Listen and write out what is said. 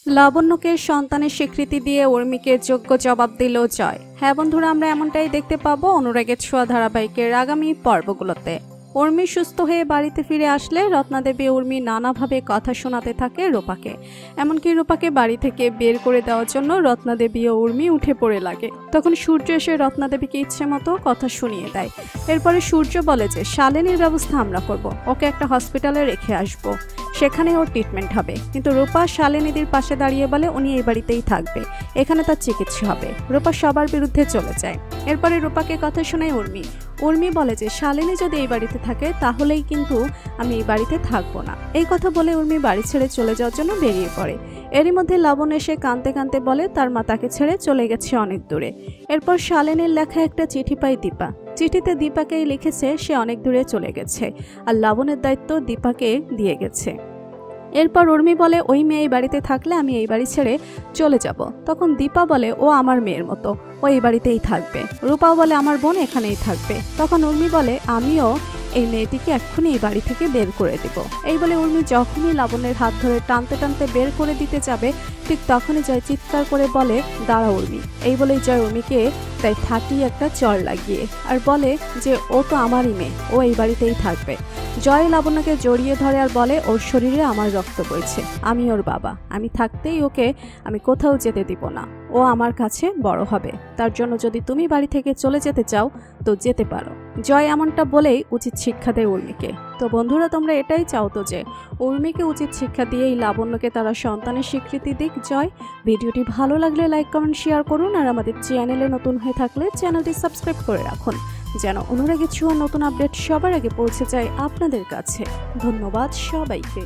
লাবণ্যকে সন্তানের স্বীকৃতি দিয়ে উর্মিকে যোগ্য জবাব দিল জয়। হ্যাঁ বন্ধুরা, আমরা এমনটাই দেখতে পাবো অনুরাগের ছোঁয়া ধারাবাহিকের আগামী পর্বগুলোতে। উর্মি সুস্থ হয়ে বাড়িতে ফিরে আসলে রত্নাদেবী উর্মি নানাভাবে কথা শোনাতে থাকে রূপাকে। এমনকি রূপাকে বাড়ি থেকে বের করে দেওয়ার জন্য রত্নাদেবী ও উর্মি উঠে পড়ে লাগে। তখন সূর্য এসে রত্নাদেবীকে ইচ্ছে মতো কথা শুনিয়ে দেয়। এরপরে সূর্য বলে যে শালিনীর ব্যবস্থা আমরা করব, ওকে একটা হসপিটালে রেখে আসবো, সেখানে ওর ট্রিটমেন্ট হবে। কিন্তু রূপা শালিনীদের পাশে দাঁড়িয়ে বলে উনি এই বাড়িতেই থাকবে, এখানে তার চিকিৎসা হবে। রূপা সবার বিরুদ্ধে চলে যায়। এরপরে রূপাকে কথা শোনায় উর্মি। উর্মি বলে যে শালিনী যদি এই বাড়িতে থাকে তাহলেই কিন্তু আমি এই বাড়িতে থাকবো না। এই কথা বলে উর্মি বাড়ি ছেড়ে চলে যাওয়ার জন্য বেরিয়ে পড়ে। এরই মধ্যে লাবণ্য এসে কাঁদতে কাঁদতে বলে তার মা তাকে ছেড়ে চলে গেছে অনেক দূরে। এরপর শালিনীর লেখা একটা চিঠি পায় দীপা। চিঠিতে দীপাকেই লিখেছে সে অনেক দূরে চলে গেছে আর লাবণের দায়িত্ব দীপাকে দিয়ে গেছে। এরপর উর্মি বলে ওই মেয়ে এই বাড়িতে থাকলে আমি এই বাড়ি ছেড়ে চলে যাব। তখন দীপা বলে ও আমার মেয়ের মতো, ও এই বাড়িতেই থাকবে। রূপাও বলে আমার বোন এখানেই থাকবে। তখন উর্মি বলে আমিও এই মেয়েটিকে এক্ষুনি এই বাড়ি থেকে বের করে দেব। এই বলে উর্মি যখনই লাবণ্যের হাত ধরে টানতে টানতে বের করে দিতে যাবে, ঠিক তখনই জয় চিৎকার করে বলে দাঁড়া উর্মি। এই বলেই জয় উর্মিকে তাই ঠাটিয়ে একটা চড় লাগিয়ে আর বলে যে ও তো আমারই মেয়ে, ও এই বাড়িতেই থাকবে। জয় লাবণ্যকে জড়িয়ে ধরে আর বলে ওর শরীরে আমার রক্ত বইছে, আমি ওর বাবা, আমি থাকতেই ওকে আমি কোথাও যেতে দিব না। ও আমার কাছে বড় হবে, তার জন্য যদি তুমি বাড়ি থেকে চলে যেতে চাও তো যেতে পারো। জয় এমনটা বলেই উচিত শিক্ষা দেয় উর্মিকে। তো বন্ধুরা, তোমরা এটাই চাও তো যে উর্মিকে উচিত শিক্ষা দিয়ে এই লাবণ্যকে তারা সন্তানের স্বীকৃতি দিক জয়। ভিডিওটি ভালো লাগলে লাইক কমেন্ট শেয়ার করুন আর আমাদের চ্যানেলে নতুন হয়ে থাকলে চ্যানেলটি সাবস্ক্রাইব করে রাখুন যেন অনুরাগের ছোঁয়া নতুন আপডেট সবার আগে পৌঁছে যায় আপনাদের কাছে। ধন্যবাদ সবাইকে।